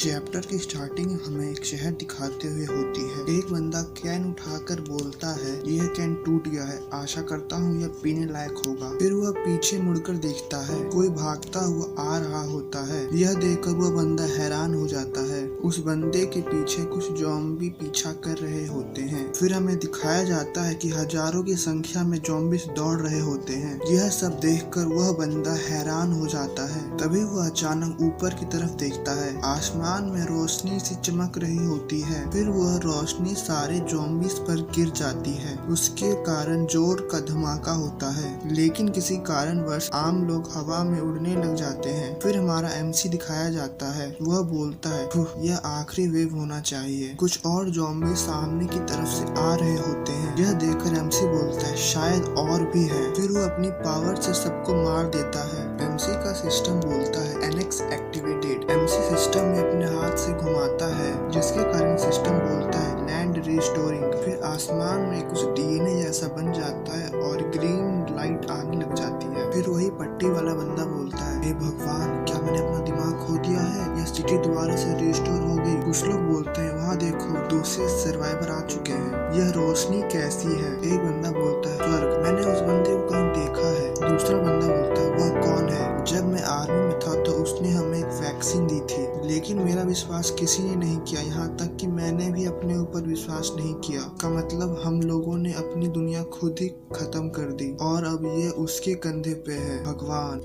Chapter की starting हमें एक शहर दिखाते हुए होती है। एक बंदा कैन उठाकर बोलता है, यह कैन टूट गया है, आशा करता हूँ यह पीने लायक होगा। फिर वह पीछे मुड़कर देखता है, कोई भागता हुआ आ रहा होता है। यह देखकर वह बंदा हैरान हो जाता है। उस बंदे के पीछे कुछ ज़ॉम्बी पीछा कर रहे होते हैं। फिर हमें दिखाया जाता है कि हजारों की संख्या में ज़ॉम्बीज़ दौड़ रहे होते हैं। यह सब देखकर वह बंदा हैरान हो जाता है। तभी वह अचानक ऊपर की तरफ देखता है। आसमान में रोशनी सी चमक रही होती है। फिर वह रोशनी सारे ज़ॉम्बीज़ पर गिर जाती है। उसके कारण जोर का धमाका होता है, लेकिन किसी कारणवश आम लोग हवा में उड़ने लग जाते हैं। फिर हमारा एमसी दिखाया जाता है। वह बोलता है, यह आखिरी वेव होना चाहिए। कुछ और ज़ॉम्बी सामने की तरफ से आ रहे होते हैं। यह देखकर एमसी बोलता है, शायद और भी है। फिर वह अपनी पावर से सबको मार देता है। एमसी का सिस्टम बोलता है, एनेक्स एक्टिवेटेड। एमसी सिस्टम में अपने हाथ से घुमाता है, जिसके कारण सिस्टम बोलता है, लैंड रिस्टोरिंग। फिर आसमान में कुछ डीएनए जैसा बन जाता है और ग्रीन लाइट आने लग जाती है। फिर वही पट्टी वाला बंदा बोलता है, हे भगवान, क्या मैंने अपना दिमाग खो दिया है? यह सिटी दोबारा से रिस्टोर हो गई। कुछ लोग बोलते हैं, वहाँ देखो, दूसरे सर्वाइवर आ चुके हैं। यह रोशनी कैसी है? एक बंदा बोलता है, स्वर्ग। मैंने उस बंदे को कहीं देखा है। दूसरा बंदा बोलता है, वह कौन है? जब मैं आर्मी में था तो उसने हमें एक वैक्सीन दी थी, लेकिन मेरा विश्वास किसी ने नहीं किया, यहाँ तक कि मैंने भी अपने ऊपर विश्वास नहीं किया। का मतलब हम लोगों ने अपनी दुनिया खुद ही खत्म कर दी और अब ये उसके कंधे पे है। भगवान।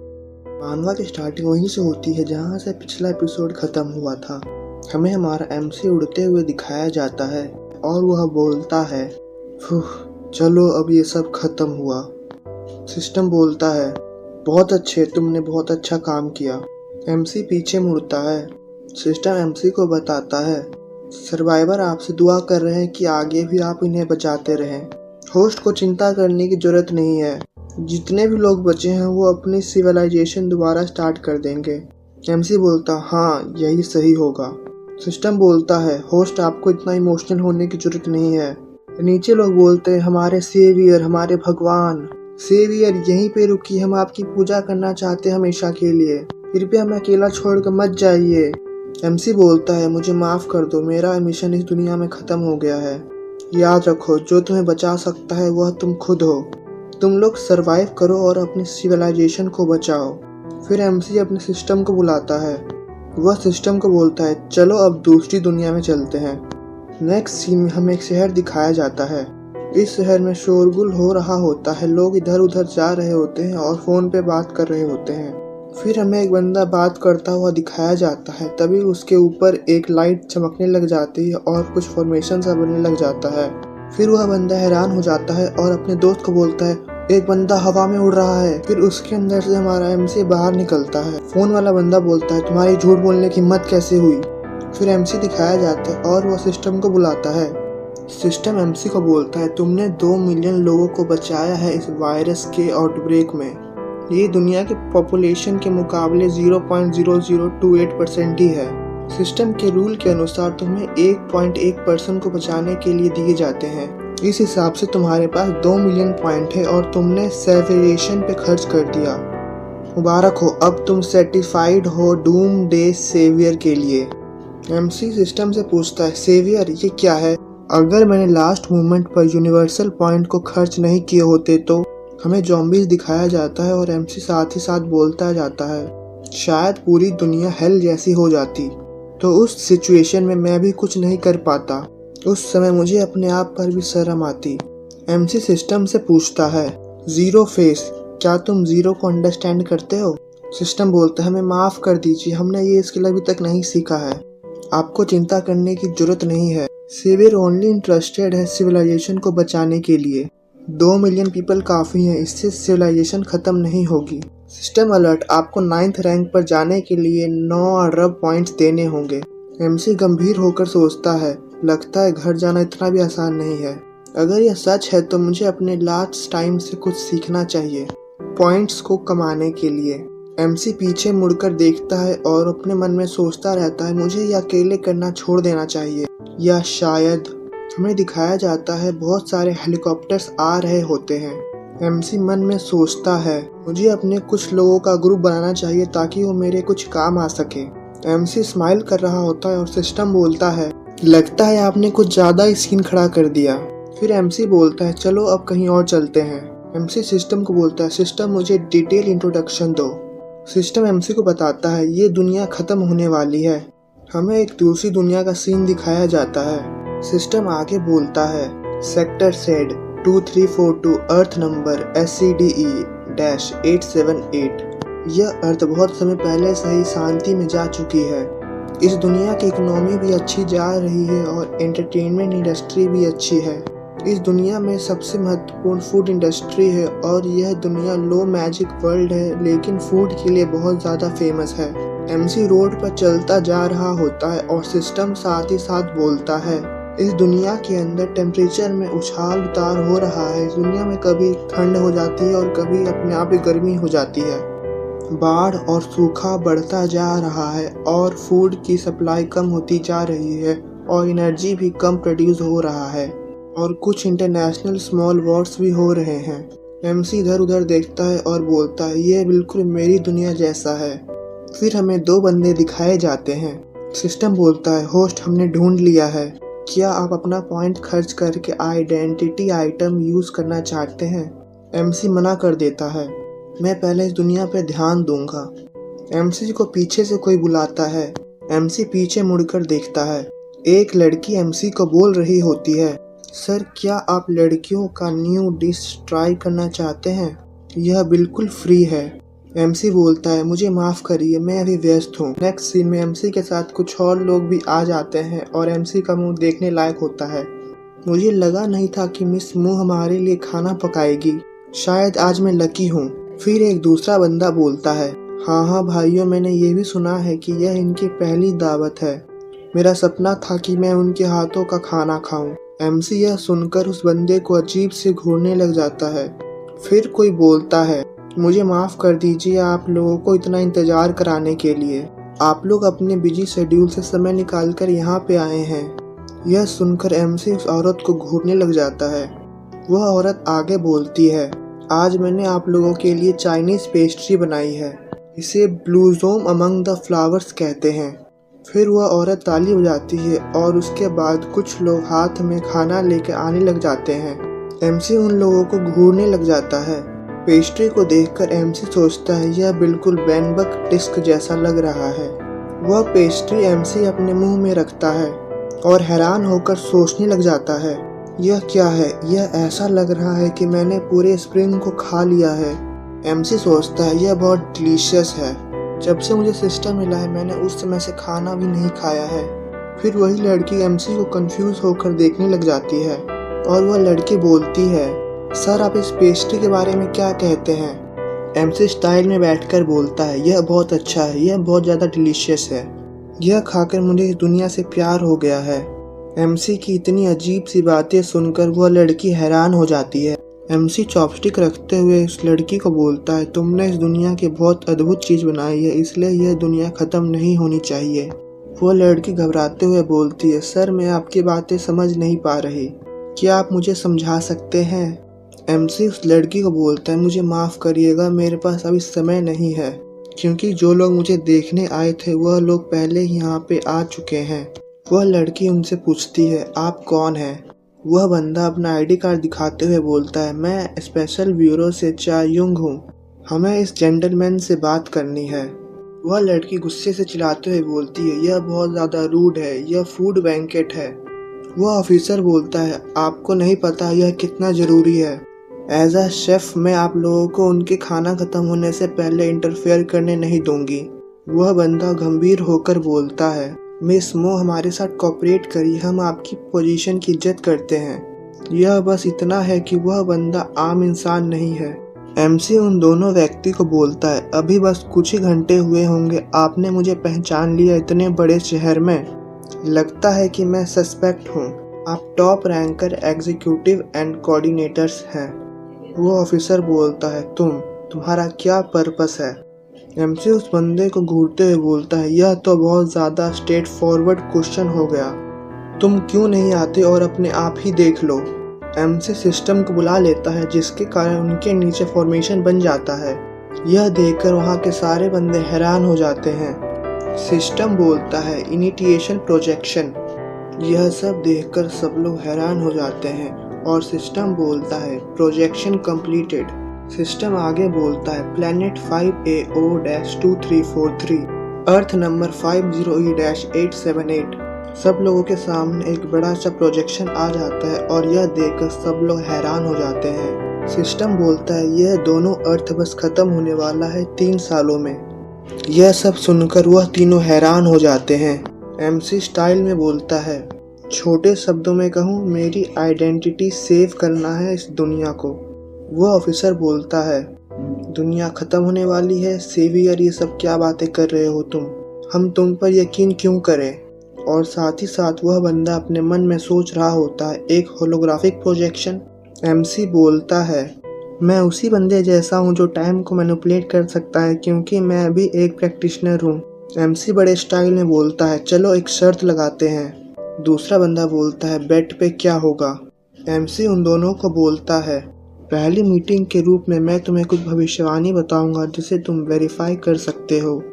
मानवा की स्टार्टिंग वहीं से होती है जहाँ से पिछला एपिसोड खत्म हुआ था। हमें हमारा एमसी उड़ते हुए दिखाया जाता है और वह बोलता है, चलो अब ये सब खत्म हुआ। सिस्टम बोलता है, बहुत अच्छे, तुमने बहुत अच्छा काम किया। एमसी पीछे मुड़ता है। सिस्टम एमसी को बताता है, सर्वाइवर आपसे दुआ कर रहे हैं कि आगे भी आप इन्हें बचाते रहें। होस्ट को चिंता करने की जरूरत नहीं है। जितने भी लोग बचे हैं वो अपनी सिविलाइजेशन दोबारा स्टार्ट कर देंगे। एमसी बोलता, हाँ यही सही होगा। सिस्टम बोलता है, होस्ट आपको इतना इमोशनल होने की जरूरत नहीं है। नीचे लोग बोलते हैं, हमारे सेवियर, हमारे भगवान। सेवियर यहीं पे रुकी, हम आपकी पूजा करना चाहते हैं हमेशा के लिए। कृपया हमें अकेला छोड़कर मत जाइए। एमसी बोलता है, मुझे माफ कर दो, मेरा मिशन इस दुनिया में खत्म हो गया है। याद रखो, जो तुम्हें बचा सकता है वह तुम खुद हो। तुम लोग सरवाइव करो और अपनी सिविलाइजेशन को बचाओ। फिर एमसी अपने सिस्टम को बुलाता है। वह सिस्टम को बोलता है, चलो अब दूसरी दुनिया में चलते हैं। नेक्स्ट सीन में हमें एक शहर दिखाया जाता है। इस शहर में शोरगुल हो रहा होता है। लोग इधर उधर जा रहे होते हैं और फोन पे बात कर रहे होते हैं। फिर हमें एक बंदा बात करता हुआ दिखाया जाता है। तभी उसके ऊपर एक लाइट चमकने लग जाती है और कुछ फॉर्मेशन सा बनने लग जाता है। फिर वह बंदा हैरान हो जाता है और अपने दोस्त को बोलता है, एक बंदा हवा में उड़ रहा है। फिर उसके अंदर से हमारा एमसी बाहर निकलता है। फोन वाला बंदा बोलता है, तुम्हारी झूठ बोलने की हिम्मत कैसे हुई? फिर एमसी दिखाया जाता है और वह सिस्टम को बुलाता है। सिस्टम एमसी को बोलता है, तुमने 2 मिलियन लोगों को बचाया है इस वायरस के आउटब्रेक में। ये दुनिया के पॉपुलेशन के मुकाबले 0.0028% ही है। सिस्टम के रूल के अनुसार तुम्हें 1.1% को बचाने के लिए दिए जाते हैं। इस हिसाब से तुम्हारे पास 2 मिलियन पॉइंट है और तुमने सेविलाइजेशन पे खर्च कर दिया। मुबारक हो, अब तुम सर्टिफाइड हो डूम डे सेवियर के लिए। एमसी सिस्टम से पूछता है, सेवियर ये क्या है? अगर मैंने लास्ट मोमेंट पर यूनिवर्सल पॉइंट को खर्च नहीं किए होते तो। हमें ज़ॉम्बीज़ दिखाया जाता है और एमसी साथ ही साथ बोलता जाता है, शायद पूरी दुनिया हेल जैसी हो जाती। तो उस सिचुएशन में मैं भी कुछ नहीं कर पाता। उस समय मुझे अपने आप पर भी शर्म आती। एमसी सिस्टम से पूछता है, जीरो फेस, क्या तुम जीरो को अंडरस्टैंड करते हो? सिस्टम बोलता है, हमें माफ़ कर दीजिए, हमने ये स्किल अभी तक नहीं सीखा है। आपको चिंता करने की जरूरत नहीं है। सेवियर ओनली इंटरेस्टेड है सिविलाइजेशन को बचाने के लिए। 2 मिलियन पीपल काफ़ी हैं, इससे सिविलाइजेशन ख़त्म नहीं होगी। सिस्टम अलर्ट, आपको 9th रैंक पर जाने के लिए 9 अरब पॉइंट्स देने होंगे। एमसी गंभीर होकर सोचता है, लगता है घर जाना इतना भी आसान नहीं है। अगर यह सच है तो मुझे अपने लास्ट टाइम से कुछ सीखना चाहिए पॉइंट्स को कमाने के लिए। एमसी पीछे मुड़कर देखता है और अपने मन में सोचता रहता है, मुझे यह अकेले करना छोड़ देना चाहिए, या शायद। हमें दिखाया जाता है बहुत सारे हेलीकॉप्टर्स आ रहे होते हैं। एमसी मन में सोचता है, मुझे अपने कुछ लोगों का ग्रुप बनाना चाहिए ताकि वो मेरे कुछ काम आ सके। एमसी स्माइल कर रहा होता है और सिस्टम बोलता है, लगता है आपने कुछ ज़्यादा ही सीन खड़ा कर दिया। फिर एमसी बोलता है, चलो अब कहीं और चलते हैं। एमसी सिस्टम को बोलता है, सिस्टम मुझे डिटेल इंट्रोडक्शन दो। सिस्टम एमसी को बताता है, ये दुनिया ख़त्म होने वाली है। हमें एक दूसरी दुनिया का सीन दिखाया जाता है। सिस्टम आगे बोलता है, सेक्टर सेड 2342 अर्थ नंबर SCDE-878। यह अर्थ बहुत समय पहले से ही शांति में जा चुकी है। इस दुनिया की इकोनॉमी भी अच्छी जा रही है और एंटरटेनमेंट इंडस्ट्री भी अच्छी है। इस दुनिया में सबसे महत्वपूर्ण फूड इंडस्ट्री है और यह दुनिया लो मैजिक वर्ल्ड है, लेकिन फूड के लिए बहुत ज़्यादा फेमस है। एमसी रोड पर चलता जा रहा होता है और सिस्टम साथ ही साथ बोलता है, इस दुनिया के अंदर टेम्परेचर में उछाल उतार हो रहा है। इस दुनिया में कभी ठंड हो जाती है और कभी अपने आप ही गर्मी हो जाती है। बाढ़ और सूखा बढ़ता जा रहा है और फूड की सप्लाई कम होती जा रही है और एनर्जी भी कम प्रोड्यूस हो रहा है और कुछ इंटरनेशनल स्मॉल वॉर्स भी हो रहे हैं। एमसी इधर उधर देखता है और बोलता है, ये बिल्कुल मेरी दुनिया जैसा है। फिर हमें दो बंदे दिखाए जाते हैं। सिस्टम बोलता है, होस्ट हमने ढूंढ लिया है। क्या आप अपना पॉइंट खर्च करके आइडेंटिटी आइटम यूज़ करना चाहते हैं? एमसी मना कर देता है, मैं पहले इस दुनिया पे ध्यान दूंगा। एमसी को पीछे से कोई बुलाता है। एमसी पीछे मुड़कर देखता है। एक लड़की एमसी को बोल रही होती है, सर क्या आप लड़कियों का न्यू डिश ट्राई करना चाहते हैं? यह बिल्कुल फ्री है। एमसी बोलता है, मुझे माफ़ करिए मैं अभी व्यस्त हूँ। नेक्स्ट सीन में एमसी के साथ कुछ और लोग भी आ जाते हैं और एमसी का मुंह देखने लायक होता है। मुझे लगा नहीं था कि मिस मू हमारे लिए खाना पकाएगी। शायद आज मैं लकी हूँ। फिर एक दूसरा बंदा बोलता है, हाँ भाइयों, मैंने ये भी सुना है कि यह इनकी पहली दावत है। मेरा सपना था कि मैं उनके हाथों का खाना खाऊं। एमसी यह सुनकर उस बंदे को अजीब से घूरने लग जाता है। फिर कोई बोलता है, मुझे माफ़ कर दीजिए आप लोगों को इतना इंतज़ार कराने के लिए। आप लोग अपने बिजी शेड्यूल से समय निकाल कर यहाँ पे आए हैं। यह सुनकर एमसी उस औरत को घूरने लग जाता है। वह औरत आगे बोलती है, आज मैंने आप लोगों के लिए चाइनीज़ पेस्ट्री बनाई है। इसे ब्लूजोम अमंग द फ्लावर्स कहते हैं। फिर वह औरत ताली बजाती है और उसके बाद कुछ लोग हाथ में खाना लेकर आने लग जाते हैं। एमसी उन लोगों को घूरने लग जाता है। पेस्ट्री को देखकर एमसी सोचता है, यह बिल्कुल बैनबक डिस्क जैसा लग रहा है। वह पेस्ट्री एमसी अपने मुंह में रखता है और हैरान होकर सोचने लग जाता है, यह क्या है? यह ऐसा लग रहा है कि मैंने पूरे स्प्रिंग को खा लिया है। एमसी सोचता है, यह बहुत डिलीशियस है। जब से मुझे सिस्टम मिला है मैंने उस समय से खाना भी नहीं खाया है। फिर वही लड़की एमसी को कंफ्यूज होकर देखने लग जाती है और वह लड़की बोलती है, सर आप इस पेस्ट्री के बारे में क्या कहते हैं? एमसी स्टाइल में बैठकर बोलता है, यह बहुत अच्छा है, यह बहुत ज़्यादा डिलीशियस है। यह खाकर मुझे इस दुनिया से प्यार हो गया है। एमसी की इतनी अजीब सी बातें सुनकर वह लड़की हैरान हो जाती है। एमसी चॉपस्टिक रखते हुए उस लड़की को बोलता है, तुमने इस दुनिया की बहुत अद्भुत चीज़ बनाई है, इसलिए यह दुनिया ख़त्म नहीं होनी चाहिए। वो लड़की घबराते हुए बोलती है, सर मैं आपकी बातें समझ नहीं पा रही, क्या आप मुझे समझा सकते हैं? एमसी उस लड़की को बोलता है, मुझे माफ़ करिएगा, मेरे पास अभी समय नहीं है, क्योंकि जो लोग मुझे देखने आए थे वह लोग पहले ही यहाँ पे आ चुके हैं। वह लड़की उनसे पूछती है, आप कौन हैं? वह बंदा अपना आईडी कार्ड दिखाते हुए बोलता है, मैं स्पेशल ब्यूरो से चा युंग हूँ, हमें इस जेंटलमैन से बात करनी है। वह लड़की गुस्से से चिल्लाते हुए बोलती है, यह बहुत ज़्यादा रूड है, यह फूड बैंकेट है। वह ऑफिसर बोलता है, आपको नहीं पता यह कितना ज़रूरी है। एज अ शेफ़ मैं आप लोगों को उनके खाना ख़त्म होने से पहले इंटरफेयर करने नहीं दूंगी। वह बंदा गंभीर होकर बोलता है, मिस मो हमारे साथ कोऑपरेट करिए, हम आपकी पोजीशन की इज्जत करते हैं। यह बस इतना है कि वह बंदा आम इंसान नहीं है। एमसी उन दोनों व्यक्ति को बोलता है, अभी बस कुछ ही घंटे हुए होंगे आपने मुझे पहचान लिया इतने बड़े शहर में। लगता है कि मैं सस्पेक्ट हूँ। आप top ranker executive and coordinators हैं। वो ऑफिसर बोलता है, तुम्हारा क्या पर्पस है? एमसी उस बंदे को घूरते हुए बोलता है, यह तो बहुत ज़्यादा स्ट्रेट फॉरवर्ड क्वेश्चन हो गया, तुम क्यों नहीं आते और अपने आप ही देख लो। एमसी सिस्टम को बुला लेता है, जिसके कारण उनके नीचे फॉर्मेशन बन जाता है। यह देखकर वहाँ के सारे बंदे हैरान हो जाते हैं। सिस्टम बोलता है इनिटिएशन प्रोजेक्शन। यह सब देखकर सब लोग हैरान हो जाते हैं और सिस्टम बोलता है प्रोजेक्शन कंप्लीटेड। सिस्टम आगे बोलता है प्लैनेट 5AO-2343 अर्थ नंबर 50E-878। सब लोगों के सामने एक बड़ा सा प्रोजेक्शन आ जाता है और यह देखकर सब लोग हैरान हो जाते हैं। सिस्टम बोलता है यह दोनों अर्थ बस खत्म होने वाला है 3 सालों में। यह सब सुनकर वह तीनों हैरान हो जाते हैं। MC स्टाइल में बोलता है छोटे शब्दों में कहूँ मेरी आइडेंटिटी सेव करना है इस दुनिया को। वह ऑफिसर बोलता है दुनिया खत्म होने वाली है सेवियर, ये सब क्या बातें कर रहे हो तुम, हम तुम पर यकीन क्यों करें। और साथ ही साथ वह बंदा अपने मन में सोच रहा होता है एक होलोग्राफिक प्रोजेक्शन। MC बोलता है मैं उसी बंदे जैसा हूँ जो टाइम को मैनिपुलेट कर सकता है क्योंकि मैं भी एक प्रैक्टिशनर हूँ। MC बड़े स्टाइल में बोलता है चलो एक शर्त लगाते हैं। दूसरा बंदा बोलता है बेट पे क्या होगा। MC उन दोनों को बोलता है पहली मीटिंग के रूप में मैं तुम्हें कुछ भविष्यवाणी बताऊंगा जिसे तुम वेरीफाई कर सकते हो।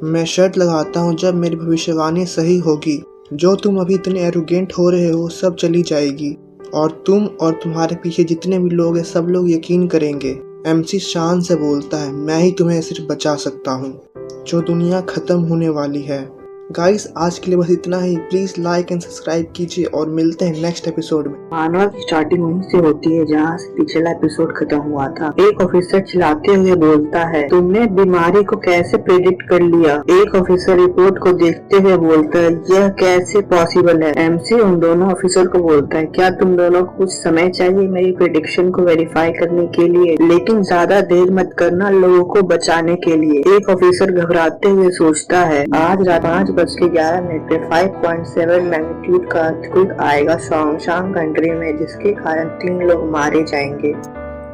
मैं शर्त लगाता हूँ जब मेरी भविष्यवाणी सही होगी जो तुम अभी इतने एरोगेंट हो रहे हो सब चली जाएगी और तुम और तुम्हारे पीछे जितने भी लोग हैं सब लोग यकीन करेंगे। MC शान से बोलता है मैं ही तुम्हें सिर्फ बचा सकता हूँ जो दुनिया खत्म होने वाली है। गाइस आज के लिए बस इतना ही। प्लीज लाइक एंड सब्सक्राइब कीजिए और मिलते हैं नेक्स्ट एपिसोड में। मानव की स्टार्टिंग वहीं से होती है जहाँ से पिछला एपिसोड खत्म हुआ था। एक ऑफिसर चिल्लाते हुए बोलता है तुमने बीमारी को कैसे प्रेडिक्ट कर लिया। एक ऑफिसर रिपोर्ट को देखते हुए बोलता है यह कैसे पॉसिबल है। MC उन दोनों ऑफिसर को बोलता है क्या तुम दोनों को कुछ समय चाहिए मेरी प्रेडिक्शन को वेरीफाई करने के लिए, लेकिन ज्यादा देर मत करना लोगों को बचाने के लिए। एक ऑफिसर घबराते हुए सोचता है आज रात 5:11 पे 5.7 मैग्नीट्यूड का अर्थक्वेक आएगा शॉन्गशांग कंट्री में जिसके कारण 3 लोग मारे जाएंगे।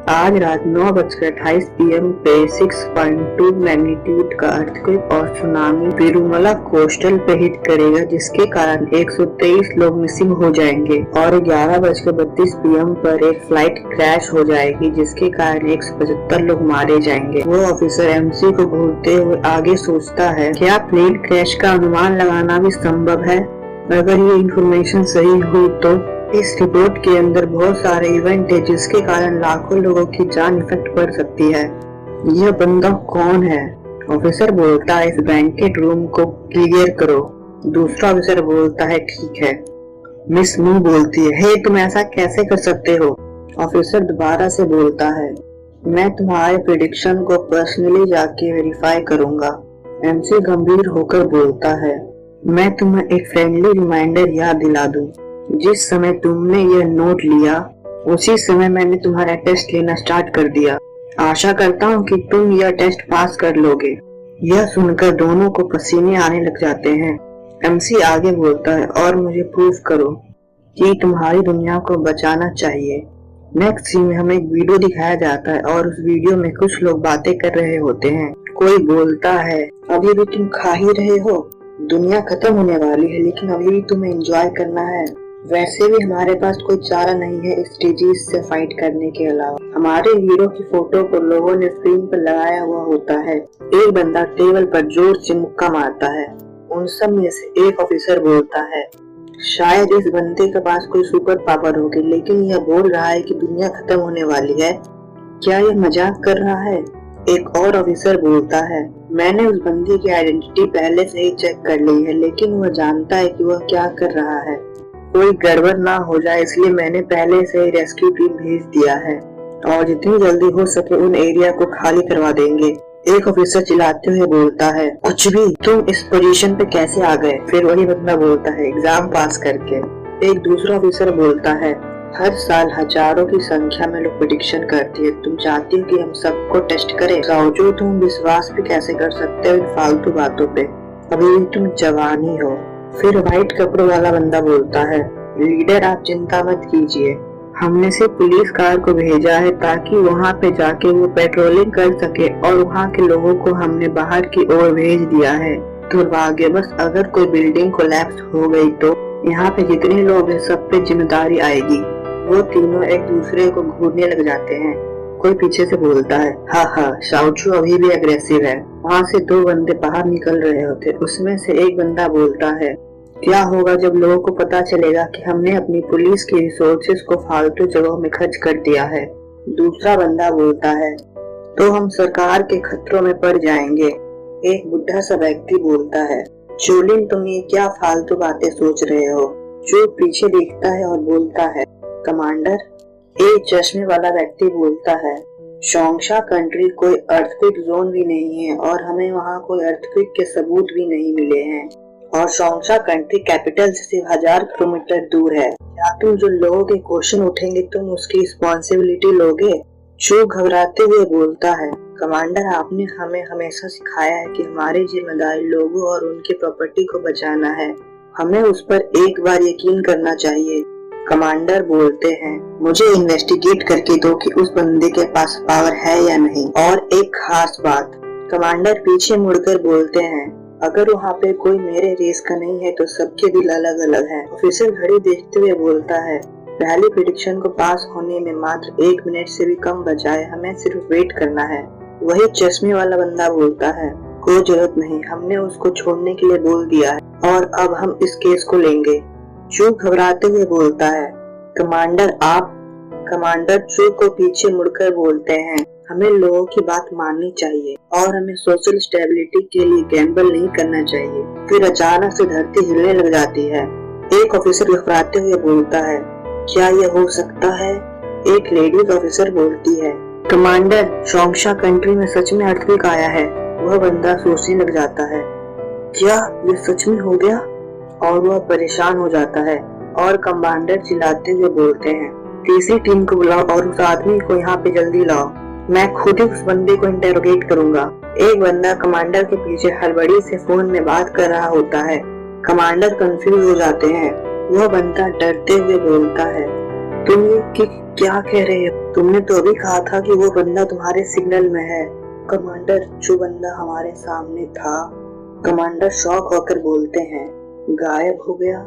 आज रात 9:28 PM पे 6.2 मैग्नीट्यूड का अर्थक्वेक और सुनामी तिरुमला कोस्टल पे हिट करेगा जिसके कारण 123 लोग मिसिंग हो जाएंगे और 11:32 PM पर एक फ्लाइट क्रैश हो जाएगी जिसके कारण 175 लोग मारे जाएंगे। वो ऑफिसर MC को घूरते हुए आगे सोचता है क्या प्लेन क्रैश का अनुमान लगाना भी संभव है। अगर ये इंफॉर्मेशन सही हुई तो इस रिपोर्ट के अंदर बहुत सारे इवेंट है जिसके कारण लाखों लोगों की जान इफेक्ट पड़ सकती है। यह बंदा कौन है। ऑफिसर बोलता है इस बैंकेट रूम को क्लियर करो। दूसरा ऑफिसर बोलता है ठीक है। मिस मू बोलती है हे तुम ऐसा कैसे कर सकते हो। ऑफिसर दोबारा से बोलता है मैं तुम्हारे प्रेडिक्शन को पर्सनली जाके वेरीफाई करूंगा। MC गंभीर होकर बोलता है मैं तुम्हें एक फ्रेंडली रिमाइंडर याद दिला दूं। जिस समय तुमने यह नोट लिया उसी समय मैंने तुम्हारा टेस्ट लेना स्टार्ट कर दिया। आशा करता हूँ कि तुम यह टेस्ट पास कर लोगे। यह सुनकर दोनों को पसीने आने लग जाते हैं। MC आगे बोलता है और मुझे प्रूफ करो कि तुम्हारी दुनिया को बचाना चाहिए। नेक्स्ट सीन में हमें एक वीडियो दिखाया जाता है और उस वीडियो में कुछ लोग बातें कर रहे होते हैं। कोई बोलता है अभी भी तुम खा ही रहे हो, दुनिया खत्म होने वाली है लेकिन अभी भी तुम्हें एंजॉय करना है। वैसे भी हमारे पास कोई चारा नहीं है इस डिजीज से फाइट करने के अलावा। हमारे हीरो की फोटो को लोगों ने स्क्रीन पर लगाया हुआ होता है। एक बंदा टेबल पर जोर से मुक्का मारता है। उन सब में से एक ऑफिसर बोलता है शायद इस बंदे के पास कोई सुपर पावर होगी लेकिन यह बोल रहा है कि दुनिया खत्म होने वाली है, क्या यह मजाक कर रहा है। एक और ऑफिसर बोलता है मैंने उस बंदे की आइडेंटिटी पहले से ही चेक कर ली है लेकिन वह जानता है कि वह क्या कर रहा है, कोई गड़बड़ ना हो जाए इसलिए मैंने पहले से ही रेस्क्यू टीम भेज दिया है और जितनी जल्दी हो सके उन एरिया को खाली करवा देंगे। एक ऑफिसर चिल्लाते हुए बोलता है कुछ भी, तुम इस पोजीशन पे कैसे आ गए। फिर वही बंदा बोलता है एग्जाम पास करके। एक दूसरा ऑफिसर बोलता है हर साल हजारों की संख्या में लोग प्रेडिक्शन करती है, तुम चाहती हो कि हम सबको टेस्ट करें। सोचो तुम विश्वास भी कैसे कर सकते हो इन फालतू बातों पे, अभी भी तुम जवान ही हो। फिर व्हाइट कपड़ों वाला बंदा बोलता है लीडर आप चिंता मत कीजिए, हमने सिर्फ पुलिस कार को भेजा है ताकि वहाँ पे जाके वो पेट्रोलिंग कर सके और वहाँ के लोगों को हमने बाहर की ओर भेज दिया है। दुर्भाग्यवश अगर कोई बिल्डिंग कोलैप्स हो गई तो यहाँ पे जितने लोग हैं सब पे जिम्मेदारी आएगी। वो तीनों एक दूसरे को घूरने लग जाते हैं। कोई पीछे से बोलता है, हाँ हाँ शाओचू अभी भी अग्रेसिव है। वहाँ से दो बंदे बाहर निकल रहे होते, उसमें से एक बंदा बोलता है, क्या होगा जब लोगों को पता चलेगा कि हमने अपनी पुलिस की रिसोर्सेज को फालतू जगहों में खर्च कर दिया है। दूसरा बंदा बोलता है, तो हम सरकार के खतरों में पड़ जाएंगे। एक बुढ़ा सा व्यक्ति बोलता है, चोलिन तुम ये क्या फालतू बातें सोच रहे हो। जो पीछे देखता है और बोलता है, कमांडर। एक चश्मे वाला व्यक्ति बोलता है, शोंगशा कंट्री कोई अर्थक्वेक जोन भी नहीं है और हमें वहाँ कोई अर्थक्वेक के सबूत भी नहीं मिले हैं और शोंगशा कंट्री कैपिटल से सिर्फ 1000 किलोमीटर दूर है। क्या तुम जो लोगों के क्वेश्चन उठेंगे तुम उसकी रिस्पॉन्सिबिलिटी लोगे। जो घबराते हुए बोलता है, कमांडर आपने हमें हमेशा सिखाया है कि हमारी जिम्मेदारी लोगों और उनकी प्रॉपर्टी को बचाना है, हमें उस पर एक बार यकीन करना चाहिए। कमांडर बोलते हैं, मुझे इन्वेस्टिगेट करके दो कि उस बंदे के पास पावर है या नहीं। और एक खास बात, कमांडर पीछे मुड़कर बोलते हैं, अगर वहाँ पे कोई मेरे रेस का नहीं है तो सबके दिल अलग अलग हैं। ऑफिसर घड़ी देखते हुए बोलता है, पहली प्रेडिक्शन को पास होने में मात्र 1 मिनट से भी कम बचा है, हमें सिर्फ वेट करना है। वही चश्मे वाला बंदा बोलता है, कोई जरूरत नहीं, हमने उसको छोड़ने के लिए बोल दिया है और अब हम इस केस को लेंगे। चू घबराते हुए बोलता है, कमांडर आप। कमांडर चू को पीछे मुड़कर बोलते हैं, हमें लोगों की बात माननी चाहिए और हमें सोशल स्टेबिलिटी के लिए गैम्बल नहीं करना चाहिए। फिर अचानक से धरती हिलने लग जाती है। एक ऑफिसर घबराते हुए बोलता है, क्या यह हो सकता है। एक लेडीज ऑफिसर बोलती है, कमांडर शोंगशा कंट्री में सच में अर्थक्वेक आया है। वह बंदा सोचने लग जाता है, क्या ये सच में हो गया, और वह परेशान हो जाता है। और कमांडर चिल्लाते हुए बोलते हैं, तीसरी टीम को बुलाओ और उस आदमी को यहाँ पे जल्दी लाओ, मैं खुद ही उस बंदे को इंटेरोगेट करूंगा। एक बंदा कमांडर के पीछे हड़बड़ी से फोन में बात कर रहा होता है। कमांडर कंफ्यूज हो जाते हैं। वह बंदा डरते हुए बोलता है, तुम ये क्या कह रहे हो, तुमने तो अभी कहा था कि वो बंदा तुम्हारे सिग्नल में है। कमांडर, जो बंदा हमारे सामने था। कमांडर शॉक होकर बोलते हैं, गायब हो गया।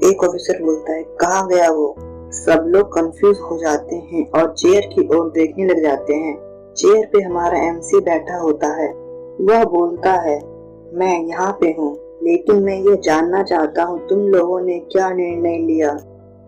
एक ऑफिसर बोलता है, कहाँ गया वो। सब लोग कंफ्यूज हो जाते हैं और चेयर की ओर देखने लग जाते हैं। चेयर पे हमारा एमसी बैठा होता है। वह बोलता है, मैं यहाँ पे हूँ, लेकिन मैं ये जानना चाहता हूँ तुम लोगों ने क्या निर्णय लिया।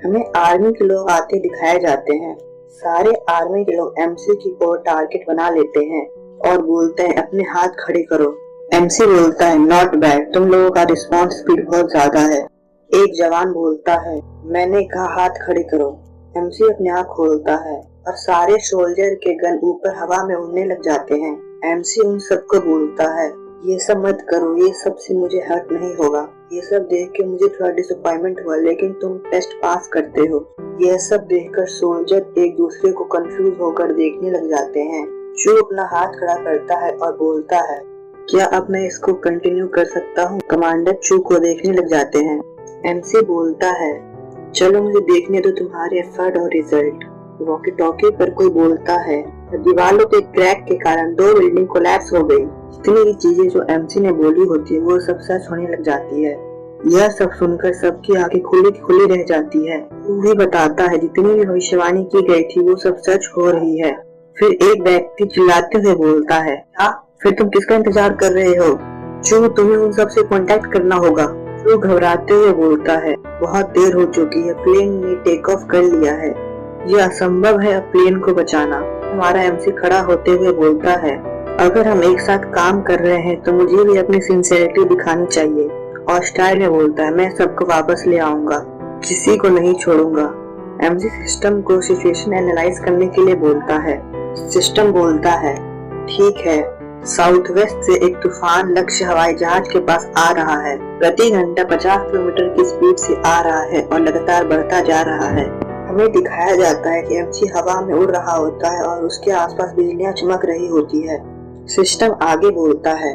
हमें आर्मी के लोग आते दिखाए जाते हैं। सारे आर्मी के लोग एमसी की ओर टारगेट बना लेते हैं और बोलते हैं, अपने हाथ खड़े करो। एमसी बोलता है, नॉट बैड, तुम लोगों का रिस्पॉन्स स्पीड बहुत ज्यादा है। एक जवान बोलता है, मैंने कहा हाथ खड़े करो। एमसी अपने आँख खोलता है और सारे सोल्जर के गन ऊपर हवा में उड़ने लग जाते हैं। एमसी उन सबको बोलता है, ये सब मत करो, ये सब से मुझे हर्ट नहीं होगा। ये सब देख के मुझे थोड़ा डिसअपॉइंटमेंट हुआ, लेकिन तुम टेस्ट पास करते हो। यह सब देखकर सोल्जर एक दूसरे को कंफ्यूज होकर देखने लग जाते हैं। चू अपना हाथ खड़ा करता है और बोलता है, क्या अब मैं इसको कंटिन्यू कर सकता हूँ। कमांडर चू को देखने लग जाते हैं। एमसी बोलता है, चलो मुझे देखने दो तुम्हारे एफर्ट और रिजल्ट। वॉकी टॉकी पर कोई बोलता है, दीवारों के क्रैक के कारण 2 बिल्डिंग कोलैप्स हो गई। इतनी भी चीजें जो एमसी ने बोली होती है वो सब सच होने लग जाती है। यह सब सुनकर सबकी आंखें खुली खुली रह जाती है। वो भी बताता है जितनी भी भविष्यवाणी की गई थी वो सब सच हो रही है। फिर एक व्यक्ति चिल्लाते हुए बोलता है, फिर तुम किसका इंतजार कर रहे हो। जो तुम्हें उन सब से कांटेक्ट करना होगा। जो घबराते हुए बोलता है, बहुत देर हो चुकी है, प्लेन ने टेक ऑफ कर लिया है, यह असंभव है अब प्लेन को बचाना। हमारा एमसी खड़ा होते हुए बोलता है, अगर हम एक साथ काम कर रहे हैं तो मुझे भी अपनी सिंसियरिटी दिखानी चाहिए। और स्टाइल में बोलता है, मैं सबको वापस ले आऊंगा, किसी को नहीं छोड़ूंगा। एमसी सिस्टम को सिचुएशन एनालाइज करने के लिए बोलता है। सिस्टम बोलता है, ठीक है, साउथ वेस्ट से एक तूफान लक्ष्य हवाई जहाज के पास आ रहा है। प्रति घंटा 50 किलोमीटर की स्पीड से आ रहा है और लगातार बढ़ता जा रहा है। हमें दिखाया जाता है कि एमसी हवा में उड़ रहा होता है और उसके आसपास बिजलियां चमक रही होती है। सिस्टम आगे बोलता है,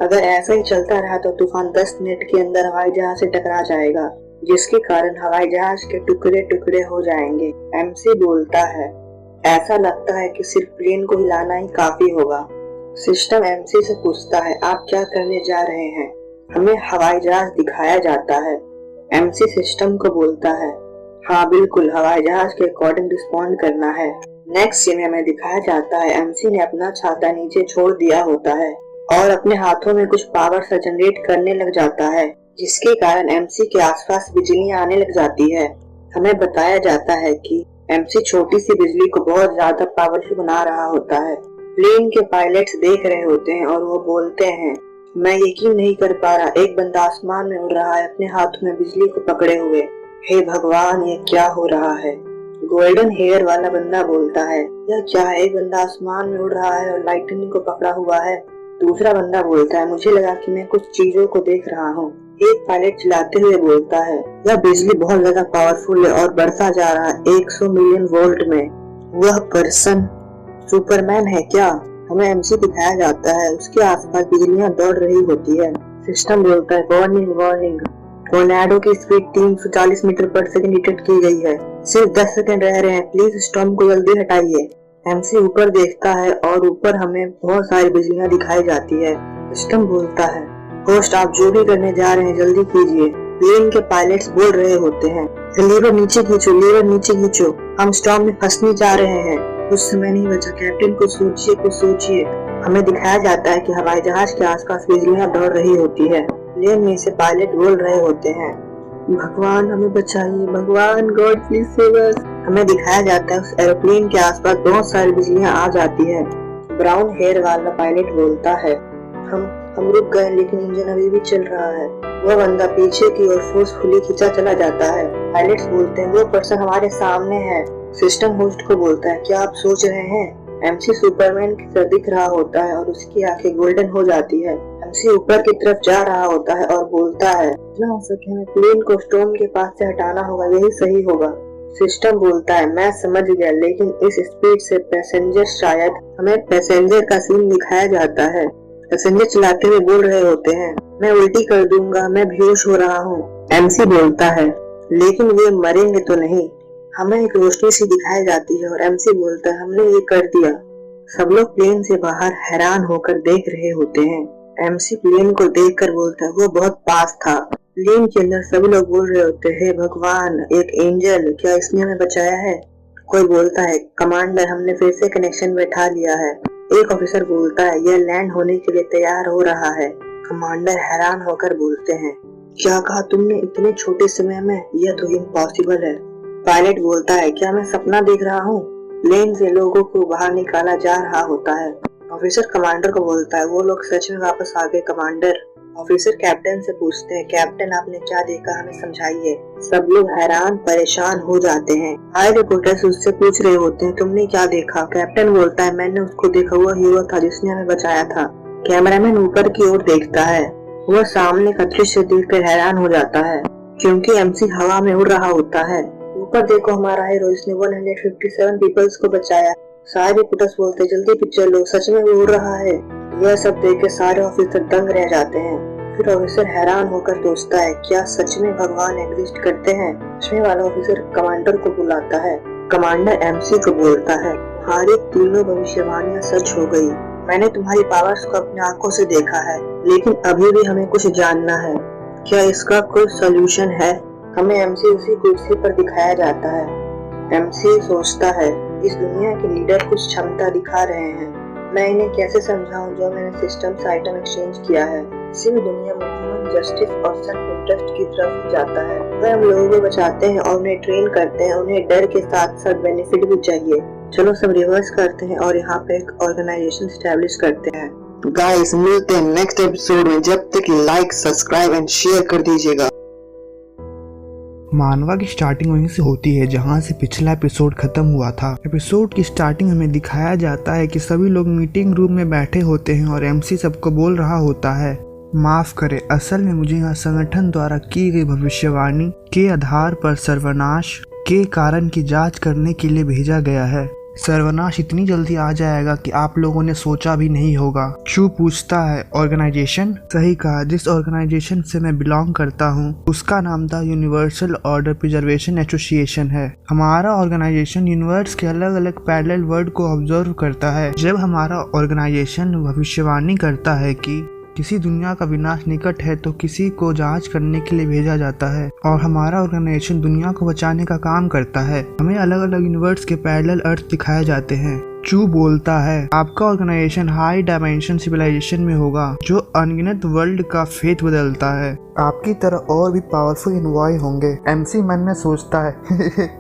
अगर ऐसा ही चलता रहा तो तूफान 10 मिनट के अंदर हवाई जहाज से टकरा जाएगा, जिसके कारण हवाई जहाज के टुकड़े टुकड़े हो जाएंगे। एमसी बोलता है, ऐसा लगता है कि सिर्फ प्लेन को हिलाना ही काफी होगा। सिस्टम एमसी से पूछता है, आप क्या करने जा रहे हैं। हमें हवाई जहाज दिखाया जाता है। एमसी सिस्टम को बोलता है, हाँ बिल्कुल, हवाई जहाज के अकॉर्डिंग रिस्पॉन्ड करना है। नेक्स्ट सीन में हमें दिखाया जाता है एमसी ने अपना छाता नीचे छोड़ दिया होता है और अपने हाथों में कुछ पावर सा जनरेट करने लग जाता है, जिसके कारण एमसी के आसपास बिजलियां आने लग जाती है। हमें बताया जाता है कि एमसी छोटी सी बिजली को बहुत ज्यादा पावरफुल बना रहा होता है। प्लेन के पायलट्स देख रहे होते हैं और वो बोलते हैं, मैं यकीन नहीं कर पा रहा, एक बंदा आसमान में उड़ रहा है अपने हाथों में बिजली को पकड़े हुए। हे भगवान, ये क्या हो रहा है। गोल्डन हेयर वाला बंदा बोलता है, यह क्या है, एक बंदा आसमान में उड़ रहा है और लाइटनिंग को पकड़ा हुआ है। दूसरा बंदा बोलता है, मुझे लगा कि मैं कुछ चीजों को देख रहा हूँ। एक पायलट चिल्लाते हुए बोलता है, यह बिजली बहुत ज्यादा पावरफुल है और बढ़ता जा रहा है 100 मिलियन वोल्ट में। वह पर्सन सुपरमैन है क्या? हमें एमसी दिखाया जाता है, उसके आसपास बिजलियां दौड़ रही होती है। सिस्टम बोलता है, वार्निंग वार्निंग, टोर्नेडो की स्पीड 340 मीटर पर सेकंड डिटेक्ट की गई है, सिर्फ 10 सेकंड रह रहे हैं, प्लीज स्टॉर्म को जल्दी हटाइए। एमसी ऊपर देखता है और ऊपर हमें बहुत सारी बिजलियां दिखाई जाती है। सिस्टम बोलता है, होस्ट आप जो भी करने जा रहे हैं जल्दी कीजिए। प्लेन के पायलट्स बोल रहे होते हैं, लीवर नीचे खींचो, लीवर नीचे खींचो, हम स्टॉर्म में फंसने जा रहे हैं। कुछ समय नहीं बचा, कैप्टन कुछ सोचिए, कुछ सोचिए। हमें दिखाया जाता है कि हवाई जहाज के आसपास बिजलियां दौड़ रही होती है। प्लेन में से पायलट बोल रहे होते हैं, भगवान हमें बचाइए, भगवान, गॉड प्लीज सेव अस। हमें दिखाया जाता है उस एरोप्लेन के आसपास बहुत सारी बिजलियां आ जाती है। ब्राउन हेयर वाला पायलट बोलता है, हम रुक गए लेकिन इंजन अभी भी चल रहा है। वह बंदा पीछे की ओर फोर्सफुली खींचा चला जाता है। पायलट्स बोलते हैं, वो पर्सन हमारे सामने है। सिस्टम होस्ट को बोलता है, क्या आप सोच रहे हैं? एमसी सुपरमैन की तरह दिख रहा होता है और उसकी आंखें गोल्डन हो जाती है। एमसी ऊपर की तरफ जा रहा होता है और बोलता है, जितना हो सके हमें प्लेन को स्टॉर्म के पास से हटाना होगा, यही सही होगा। सिस्टम बोलता है, मैं समझ गया, लेकिन इस स्पीड से पैसेंजर, शायद हमें पैसेंजर का सीन दिखाया जाता है। पैसेंजर चिल्लाते हुए बोल रहे होते हैं, मैं उल्टी कर दूंगा, मैं बेहोश हो रहा हूँ। एमसी बोलता है, लेकिन वे मरेंगे तो नहीं। हमें एक रोशनी सी दिखाई जाती है और एमसी बोलता है, हमने ये कर दिया। सब लोग प्लेन से बाहर हैरान होकर देख रहे होते हैं। एमसी प्लेन को देखकर बोलता है, वो बहुत पास था। प्लेन के अंदर सभी लोग बोल रहे होते हैं, हे भगवान, एक एंजल, क्या इसने हमें बचाया है? कोई बोलता है, कमांडर, हमने फिर से कनेक्शन बैठा लिया है। एक ऑफिसर बोलता है, यह लैंड होने के लिए तैयार हो रहा है। कमांडर हैरान होकर बोलते हैं, क्या कहा तुमने, इतने छोटे समय में? यह तो इम्पॉसिबल है। पायलट बोलता है, क्या मैं सपना देख रहा हूँ? प्लेन से लोगों को बाहर निकाला जा रहा होता है। ऑफिसर कमांडर को बोलता है, वो लोग सच में वापस आ गए कमांडर। ऑफिसर कैप्टन से पूछते हैं, कैप्टन आपने क्या देखा, हमें समझाइए। सब लोग हैरान परेशान हो जाते हैं। हाई रिपोर्टर्स उससे पूछ रहे होते हैं, तुमने क्या देखा? कैप्टन बोलता है, मैंने उसको देखा, वो हीरो था जिसने हमें बचाया था। कैमरामैन ऊपर की ओर देखता है, वह सामने का दृश्य देखकर हैरान हो जाता है, क्योंकि एमसी हवा में उड़ रहा होता है। ऊपर देखो, हमारा हीरो, इसने 157 पीपल्स को बचाया। सारे रिपोर्टर्स बोलते हैं, जल्दी पिक्चर लो, सच में वो उड़ रहा है। यह सब देख के सारे ऑफिसर दंग रह जाते हैं। फिर ऑफिसर हैरान होकर सोचता है, क्या सच में भगवान एग्जिस्ट करते हैं? चश्मे वाला ऑफिसर कमांडर को बुलाता है। कमांडर एमसी को बोलता है, हमारी तीनों भविष्यवाणियां सच हो गई। मैंने तुम्हारी पावर्स को अपनी आंखों से देखा है, लेकिन अभी भी हमें कुछ जानना है। क्या इसका कोई सोल्यूशन है? हमें एमसी उसी कुर्सी पर दिखाया जाता है। एमसी सोचता है, इस दुनिया के लीडर कुछ क्षमता दिखा रहे हैं, मैं इन्हें कैसे समझाऊं जो मैंने सिस्टम से आइटम एक्सचेंज किया है। इसी दुनिया में ह्यूमन जस्टिस और सेल्फ इंटरेस्ट की तरफ ही जाता है। वह हम लोगों को बचाते हैं और उन्हें ट्रेन करते हैं, उन्हें डर के साथ साथ बेनिफिट भी चाहिए। चलो सब रिवर्स करते हैं और यहाँ पे एक ऑर्गेनाइजेशन स्टैब्लिश करते हैं। गाइस, मिलते हैं नेक्स्ट एपिसोड में, जब तक लाइक, सब्सक्राइब एंड शेयर कर दीजिएगा। मानवा की स्टार्टिंग वहीं से होती है जहां से पिछला एपिसोड खत्म हुआ था। एपिसोड की स्टार्टिंग हमें दिखाया जाता है कि सभी लोग मीटिंग रूम में बैठे होते हैं और एमसी सबको बोल रहा होता है, माफ करें, असल में मुझे यहाँ संगठन द्वारा की गई भविष्यवाणी के आधार पर सर्वनाश के कारण की जांच करने के लिए भेजा गया है। सर्वनाश इतनी जल्दी आ जाएगा कि आप लोगों ने सोचा भी नहीं होगा। चू पूछता है, ऑर्गेनाइजेशन? सही कहा, जिस ऑर्गेनाइजेशन से मैं बिलोंग करता हूँ उसका नाम था यूनिवर्सल ऑर्डर प्रिजर्वेशन एसोसिएशन है। हमारा ऑर्गेनाइजेशन यूनिवर्स के अलग अलग पैरेलल वर्ल्ड को ऑब्जर्व करता है। जब हमारा ऑर्गेनाइजेशन भविष्यवाणी करता है कि किसी दुनिया का विनाश निकट है तो किसी को जांच करने के लिए भेजा जाता है और हमारा ऑर्गेनाइजेशन दुनिया को बचाने का काम करता है। हमें अलग अलग यूनिवर्स के पैरेलल अर्थ दिखाए जाते हैं। चू बोलता है, आपका ऑर्गेनाइजेशन हाई डायमेंशन सिविलाइजेशन में होगा जो अनगिनत वर्ल्ड का फेथ बदलता है। आपकी तरह और भी पावरफुल इन्वॉय होंगे। एमसी मन में सोचता है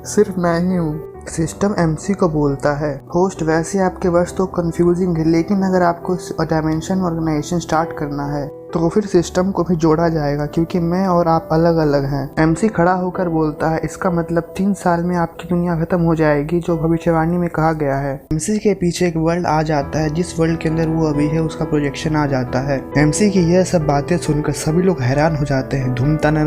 सिर्फ मैं ही हूँ। सिस्टम एमसी को बोलता है, होस्ट वैसे आपके वर्ड्स तो कंफ्यूजिंग है, लेकिन अगर आपको डायमेंशन ऑर्गेनाइजेशन स्टार्ट करना है तो फिर सिस्टम को भी जोड़ा जाएगा क्योंकि मैं और आप अलग अलग हैं। एमसी खड़ा होकर बोलता है, इसका मतलब 3 साल में आपकी दुनिया खत्म हो जाएगी जो भविष्यवाणी में कहा गया है। एमसी के पीछे एक वर्ल्ड आ जाता है, जिस वर्ल्ड के अंदर वो अभी है उसका प्रोजेक्शन आ जाता है। एमसी की यह सब बातें सुनकर सभी लोग हैरान हो जाते हैं। धूमता ना।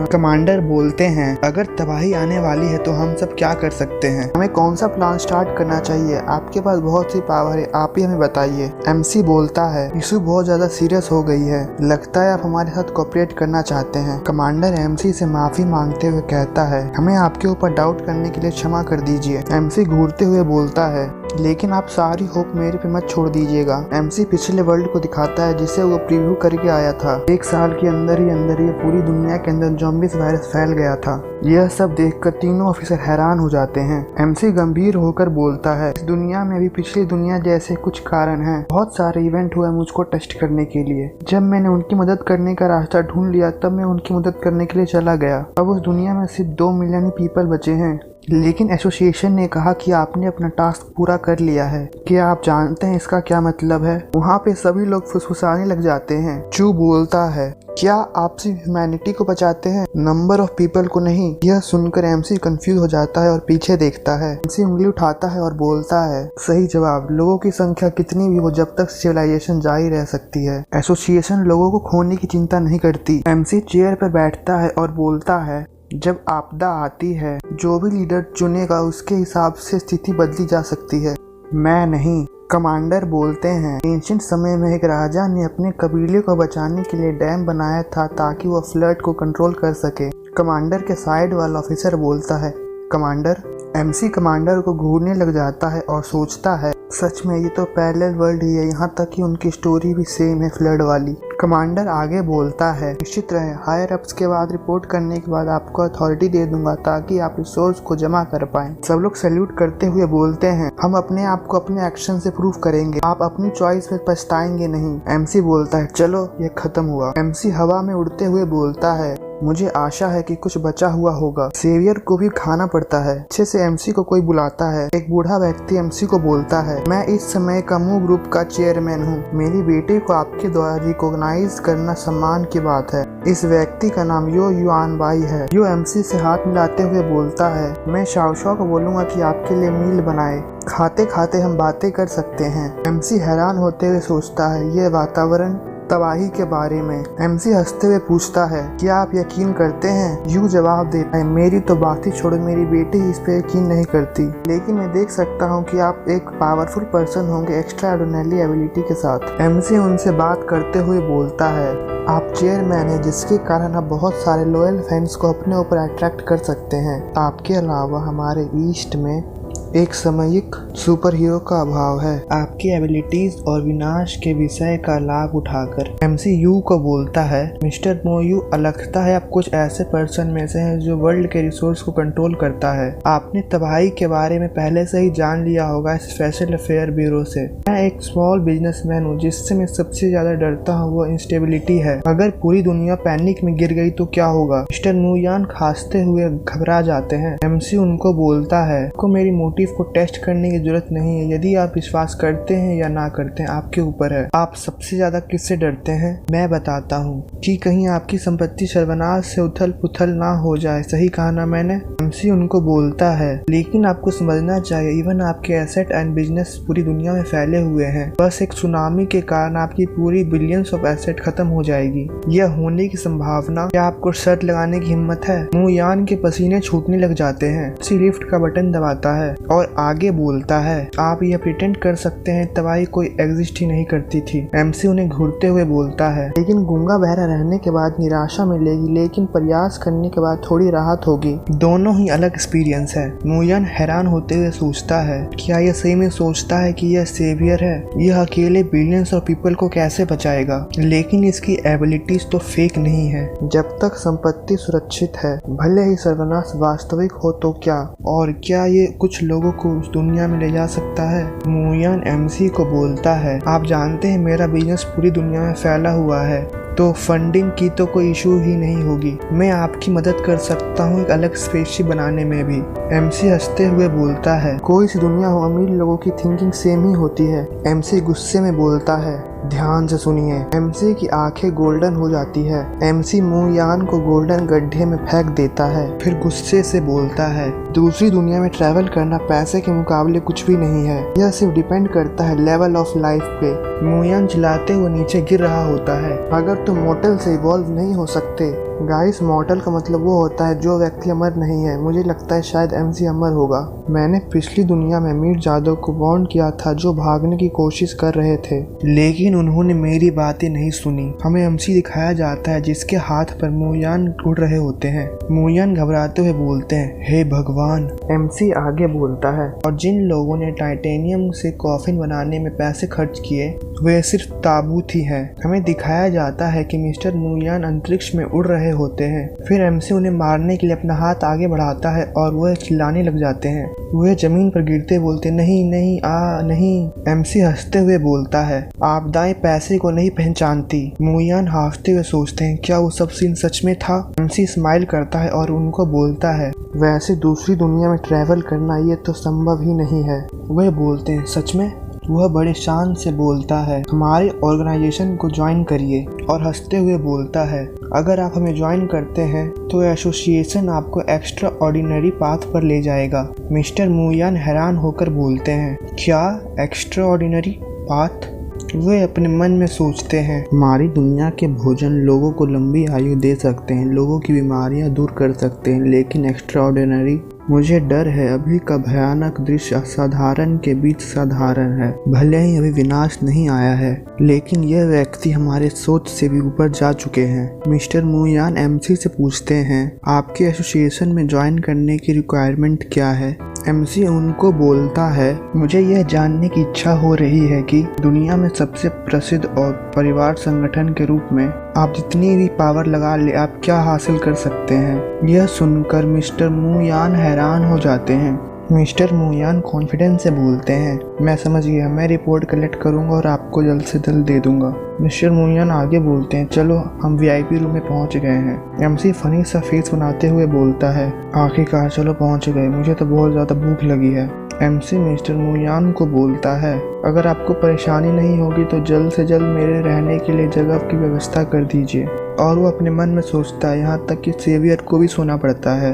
कमांडर बोलते हैं, अगर तबाही आने वाली है तो हम सब क्या कर सकते हैं? हमें कौन सा प्लान स्टार्ट करना चाहिए? आपके पास बहुत सी पावर है, आप ही हमें बताइए। एमसी बोलता है, इशू बहुत ज्यादा सीरियस हो गई है, लगता है आप हमारे साथ कोऑपरेट करना चाहते हैं। कमांडर एमसी से माफी मांगते हुए कहता है, हमें आपके ऊपर डाउट करने के लिए क्षमा कर दीजिए। एमसी घूरते हुए बोलता है, लेकिन आप सारी होप मेरे पे मत छोड़ दीजिएगा। एमसी पिछले वर्ल्ड को दिखाता है जिसे वो प्रीव्यू करके आया था। 1 साल के अंदर ही पूरी दुनिया के अंदर ज़ॉम्बीज़ वायरस फैल गया था। यह सब देखकर तीनों ऑफिसर हैरान हो जाते हैं। एमसी गंभीर होकर बोलता है, इस दुनिया में भी पिछली दुनिया जैसे कुछ कारण हैं। बहुत सारे इवेंट हुए मुझको टेस्ट करने के लिए। जब मैंने उनकी मदद करने का रास्ता ढूंढ लिया तब मैं उनकी मदद करने के लिए चला गया। अब उस दुनिया में सिर्फ 2 मिलियन ही पीपल बचे हैं। लेकिन एसोसिएशन ने कहा कि आपने अपना टास्क पूरा कर लिया है। क्या आप जानते हैं इसका क्या मतलब है? वहाँ पे सभी लोग फुसफुसाने लग जाते हैं। चू बोलता है, क्या आप सिर्फ ह्यूमैनिटी को बचाते हैं, नंबर ऑफ पीपल को नहीं? यह सुनकर एमसी कंफ्यूज हो जाता है और पीछे देखता है। एमसी उंगली उठाता है और बोलता है, सही जवाब। लोगों की संख्या कितनी भी हो, जब तक सिविलाइजेशन जारी रह सकती है। एसोसिएशन लोगों को खोने की चिंता नहीं करती। एमसी चेयर पर बैठता है और बोलता है, जब आपदा आती है जो भी लीडर चुनेगा उसके हिसाब से स्थिति बदली जा सकती है, मैं नहीं। कमांडर बोलते हैं, एंशिएंट समय में एक राजा ने अपने कबीले को बचाने के लिए डैम बनाया था ताकि वो फ्लड को कंट्रोल कर सके। कमांडर के साइड वाला ऑफिसर बोलता है, कमांडर। एमसी कमांडर को घूरने लग जाता है और सोचता है, सच में ये तो पैरेलल वर्ल्ड ही है, यहाँ तक कि उनकी स्टोरी भी सेम है, फ्लड वाली। कमांडर आगे बोलता है, निश्चित रहे, हायर अप्स के बाद रिपोर्ट करने के बाद आपको अथॉरिटी दे दूंगा ताकि आप रिसोर्स को जमा कर पाएं। सब लोग सैल्यूट करते हुए बोलते हैं, हम अपने आप को अपने एक्शन से प्रूव करेंगे, आप अपनी चॉइस में पछताएंगे नहीं। एमसी बोलता है, चलो ये खत्म हुआ। एमसी हवा में उड़ते हुए बोलता है, मुझे आशा है कि कुछ बचा हुआ होगा, सेवियर को भी खाना पड़ता है। अच्छे से एमसी को कोई बुलाता है। एक बूढ़ा व्यक्ति एमसी को बोलता है, मैं इस समय का मूव ग्रुप का चेयरमैन हूँ, मेरी बेटी को आपके द्वारा रिकॉग्नाइज करना सम्मान की बात है। इस व्यक्ति का नाम यो युआन बाई है। यो एमसी से हाथ मिलाते हुए बोलता है, मैं शाओशाओ को बोलूंगा कि आपके लिए मील बनाए, खाते खाते हम बातें कर सकते हैं। एमसी हैरान होते हुए सोचता है, यह वातावरण तबाही के बारे में। एमसी हंसते हुए पूछता है, क्या आप यकीन करते हैं? यू जवाब देता है, मेरी तो बात ही छोड़ो, मेरी बेटी इस पे यकीन नहीं करती, लेकिन मैं देख सकता हूँ कि आप एक पावरफुल पर्सन होंगे एक्स्ट्रा ऑर्डिनरी एबिलिटी के साथ। एमसी उनसे बात करते हुए बोलता है, आप चेयरमैन हैं जिसके कारण आप बहुत सारे लॉयल फैंस को अपने ऊपर अट्रैक्ट कर सकते हैं। आपके अलावा हमारे ईस्ट में एक सामयिक सुपर हीरो का अभाव है। आपकी एबिलिटीज और विनाश के विषय का लाभ उठाकर एमसी यू को बोलता है, मिस्टर मो यू, लगता है आप कुछ ऐसे पर्सन में से हैं जो वर्ल्ड के रिसोर्स को कंट्रोल करता है। आपने तबाही के बारे में पहले से ही जान लिया होगा स्पेशल अफेयर ब्यूरो से। मैं एक स्मॉल बिजनेसमैन हूँ, जिससे मैं सबसे ज्यादा डरता हूँ वो इंस्टेबिलिटी है। अगर पूरी दुनिया पैनिक में गिर गई तो क्या होगा? मिस्टर मुयान खांसते हुए घबरा जाते हैं। एमसी उनको बोलता है, आपको मेरी मोटिव को टेस्ट करने की जरूरत नहीं है, यदि आप विश्वास करते हैं या ना करते हैं आपके ऊपर है। आप सबसे ज्यादा किससे डरते हैं? मैं बताता हूँ कि कहीं आपकी संपत्ति सर्वनाश से उथल पुथल ना हो जाए। सही कहा ना मैंने? एमसी उनको बोलता है, लेकिन आपको समझना चाहिए, इवन आपके एसेट एंड बिजनेस पूरी दुनिया में फैले हुए हैं। बस एक सुनामी के कारण आपकी पूरी बिलियंस ऑफ एसेट खत्म हो जाएगी। यह होने की संभावना, क्या आपको शर्त लगाने की हिम्मत है? मुयान के पसीने छूटने लग जाते हैं। एमसी लिफ्ट का बटन दबाता है और आगे बोलता है, आप यह प्रिटेंड कर सकते हैं तबाही कोई एग्जिस्ट ही नहीं करती थी। एमसी उन्हें घूरते हुए बोलता है, लेकिन गूंगा बहरा रहने के बाद निराशा मिलेगी, लेकिन प्रयास करने के बाद थोड़ी राहत होगी। दोनों ही अलग एक्सपीरियंस है। मुयान हैरान होते हुए सोचता है, क्या यह सही में सोचता है कि यह सेवियर है? यह अकेले बिलियंस ऑफ पीपल को कैसे बचाएगा? लेकिन इसकी एबिलिटीज तो फेक नहीं है। जब तक संपत्ति सुरक्षित है, भले ही सर्वनाश वास्तविक हो तो क्या, और क्या ये कुछ लोगों को उस दुनिया में ले जा सकता है? मुयान एमसी को बोलता है, आप जानते हैं मेरा बिजनेस पूरी दुनिया में फैला हुआ है, तो फंडिंग की तो कोई इशू ही नहीं होगी। मैं आपकी मदद कर सकता हूँ एक अलग स्पेसशिप बनाने में भी। एमसी हंसते हुए बोलता है, कोई सी दुनिया हो, अमीर लोगों की थिंकिंग सेम ही होती है। एमसी गुस्से में बोलता है, ध्यान से सुनिए। एमसी की आंखें गोल्डन हो जाती है। एमसी मुयान को गोल्डन गड्ढे में फेंक देता है, फिर गुस्से से बोलता है, दूसरी दुनिया में ट्रैवल करना पैसे के मुकाबले कुछ भी नहीं है। यह सिर्फ डिपेंड करता है लेवल ऑफ लाइफ पे। मुयान चिल्लाते हुए नीचे गिर रहा होता है, अगर तुम मॉर्टल से इवॉल्व नहीं हो सकते। गाइस, मॉर्टल का मतलब वो होता है जो व्यक्ति अमर नहीं है। मुझे लगता है शायद एमसी अमर होगा। मैंने पिछली दुनिया में मीर जादव को वार्न किया था जो भागने की कोशिश कर रहे थे, लेकिन उन्होंने मेरी बातें नहीं सुनी। हमें एमसी दिखाया जाता है जिसके हाथ पर मुयान उड़ रहे होते हैं। मुयान घबराते हुए बोलते हैं, हे भगवान। एमसी आगे बोलता है, और जिन लोगों ने टाइटेनियम से कॉफिन बनाने में पैसे खर्च किए वे सिर्फ ताबूत ही है। हमें दिखाया जाता है कि मिस्टर मुयान अंतरिक्ष में उड़ रहे होते हैं। फिर एमसी उन्हें मारने के लिए अपना हाथ आगे बढ़ाता है और वह चिल्लाने लग जाते हैं। वह जमीन पर गिरते बोलते, नहीं नहीं, नहीं। एमसी हंसते हुए बोलता है, आपदाएं पैसे को नहीं पहचानती। मुयान हाफते हुए सोचते हैं, क्या वो सब सीन सच में था? एमसी स्माइल करता है और उनको बोलता है, वैसे दूसरी दुनिया में ट्रैवल करना ये तो संभव ही नहीं है। वह बोलते हैं, सच में? वह बड़े शान से बोलता है, हमारे ऑर्गेनाइजेशन को ज्वाइन करिए, और हंसते हुए बोलता है, अगर आप हमें ज्वाइन करते हैं तो एसोसिएशन आपको एक्स्ट्रा ऑर्डिनरी पाथ पर ले जाएगा। मिस्टर मुयान हैरान होकर बोलते हैं, क्या एक्स्ट्रा ऑर्डिनरी पाथ? वे अपने मन में सोचते हैं, हमारी दुनिया के भोजन लोगों को लंबी आयु दे सकते हैं, लोगों की बीमारियां दूर कर सकते हैं, लेकिन एक्स्ट्रा ऑर्डिनरी? मुझे डर है अभी का भयानक दृश्य असाधारण के बीच साधारण है। भले ही अभी विनाश नहीं आया है, लेकिन यह व्यक्ति हमारे सोच से भी ऊपर जा चुके हैं। मिस्टर मुयान एमसी से पूछते हैं, आपके एसोसिएशन में ज्वाइन करने की रिक्वायरमेंट क्या है? एमसी उनको बोलता है, मुझे यह जानने की इच्छा हो रही है कि दुनिया में सबसे प्रसिद्ध और परिवार संगठन के रूप में आप जितनी भी पावर लगा ले, आप क्या हासिल कर सकते हैं? यह सुनकर मिस्टर मुयान हैरान हो जाते हैं। मिस्टर मुयान कॉन्फिडेंस से बोलते हैं, मैं समझ गया, मैं रिपोर्ट कलेक्ट करूंगा और आपको जल्द से जल्द दे दूंगा। मिस्टर मुयान आगे बोलते हैं, चलो हम वीआईपी रूम में पहुंच गए हैं। एमसी फनी सा फेस बनाते हुए बोलता है, आखिरकार चलो पहुंच गए, मुझे तो बहुत ज़्यादा भूख लगी है। एमसी मिस्टर मुयान को बोलता है, अगर आपको परेशानी नहीं होगी तो जल्द से जल्द मेरे रहने के लिए जगह की व्यवस्था कर दीजिए। और वो अपने मन में सोचता है, यहाँ तक कि सेवियर को भी सोना पड़ता है।